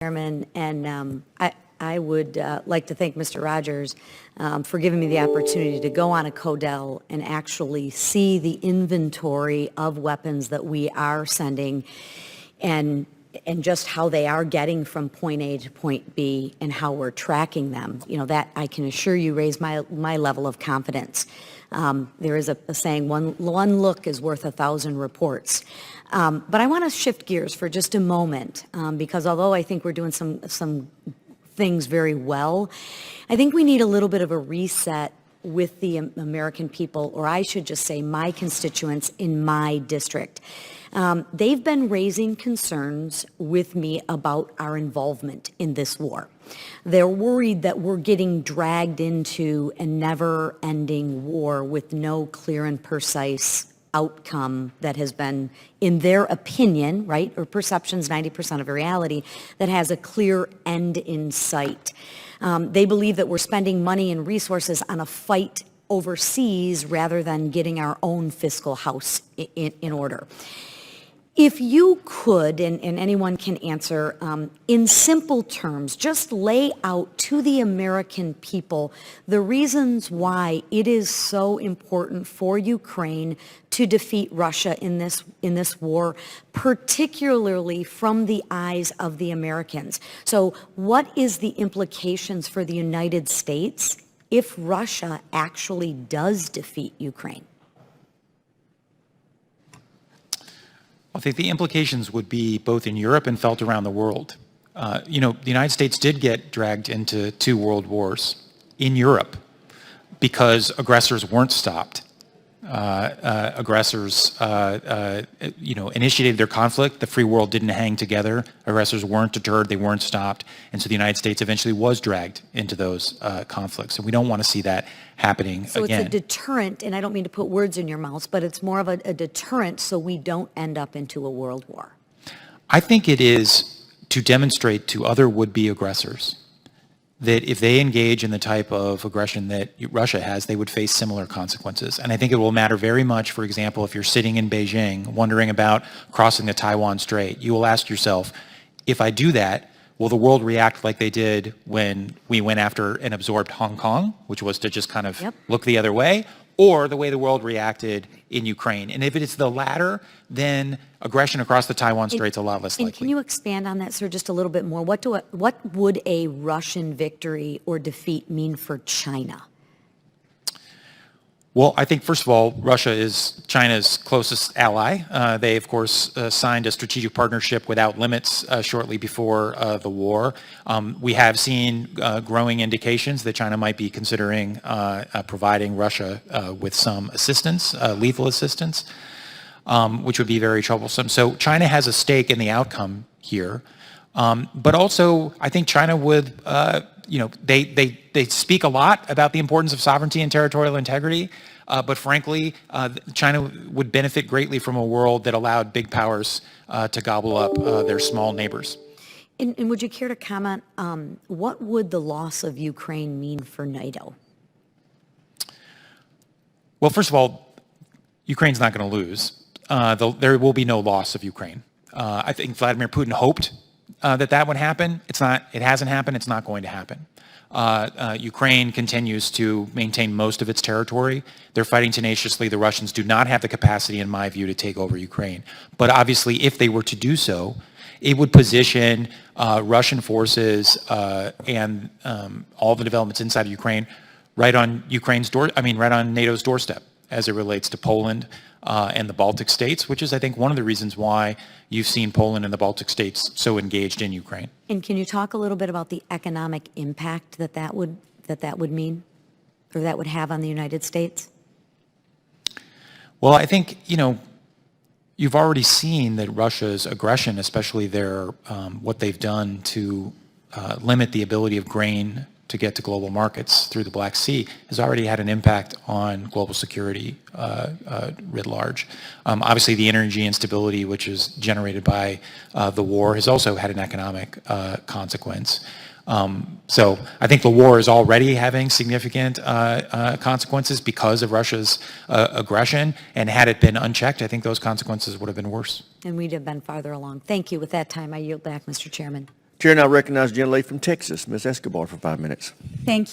Chairman, and I would like to thank Mr. Rogers for giving me the opportunity to go on a CODEL and actually see the inventory of weapons that we are sending and just how they are getting from point A to point B and how we're tracking them. You know, that I can assure you raised my level of confidence. There is a saying, one look is worth 1,000 reports. But I want to shift gears for just a moment because although I think we're doing some things very well, I think we need a little bit of a reset with the American people, or I should just say my constituents in my district. They've been raising concerns with me about our involvement in this war. They're worried that we're getting dragged into a never-ending war with no clear and precise outcome that has been, in their opinion, right, or perceptions, 90% of reality, that has a clear end in sight. They believe that we're spending money and resources on a fight overseas rather than getting our own fiscal house in order. If you could, and anyone can answer, in simple terms, just lay out to the American people the reasons why it is so important for Ukraine to defeat Russia in this war, particularly from the eyes of the Americans. So what is the implications for the United States if Russia actually does defeat Ukraine? I think the implications would be both in Europe and felt around the world. The United States did get dragged into 2 world wars in Europe because aggressors weren't stopped. Aggressors, initiated their conflict. The free world didn't hang together. Aggressors weren't deterred. They weren't stopped. And so the United States eventually was dragged into those conflicts. And we don't want to see that happening again. So it's a deterrent, and I don't mean to put words in your mouths, but it's more of a deterrent so we don't end up into a world war. I think it is to demonstrate to other would-be aggressors that if they engage in the type of aggression that Russia has, they would face similar consequences. And I think it will matter very much, for example, if you're sitting in Beijing wondering about crossing the Taiwan Strait, you will ask yourself, if I do that, will the world react like they did when we went after and absorbed Hong Kong, which was to just kind of look the other way, or the way the world reacted in Ukraine? And if it is the latter, then aggression across the Taiwan Strait's a lot less likely. And can you expand on that, sir, just a little bit more? What would a Russian victory or defeat mean for China? Well, I think, first of all, Russia is China's closest ally. They, of course, signed a strategic partnership without limits shortly before the war. We have seen growing indications that China might be considering providing Russia with some assistance, lethal assistance, which would be very troublesome. So China has a stake in the outcome here. But also, I think China would, they speak a lot about the importance of sovereignty and territorial integrity, but frankly, China would benefit greatly from a world that allowed big powers to gobble up their small neighbors. And would you care to comment, what would the loss of Ukraine mean for NATO? Well, first of all, Ukraine's not going to lose. There will be no loss of Ukraine. I think Vladimir Putin hoped that would happen. It hasn't happened. It's not going to happen. Ukraine continues to maintain most of its territory. They're fighting tenaciously. The Russians do not have the capacity, in my view, to take over Ukraine. But obviously, if they were to do so, it would position Russian forces and all the developments inside of Ukraine right on right on NATO's doorstep as it relates to Poland and the Baltic states, which is, I think, one of the reasons why you've seen Poland and the Baltic states so engaged in Ukraine. And can you talk a little bit about the economic impact that would mean, or that would have on the United States? Well, I think, you've already seen that Russia's aggression, especially what they've done to limit the ability of grain to get to global markets through the Black Sea, has already had an impact on global security writ large. Obviously, the energy instability, which is generated by the war, has also had an economic consequence. So I think the war is already having significant consequences because of Russia's aggression, and had it been unchecked, I think those consequences would have been worse. And we'd have been farther along. Thank you. With that time, I yield back, Mr. Chairman. Chair now recognizes the gentlelady from Texas, Ms. Escobar, for 5 minutes. Thank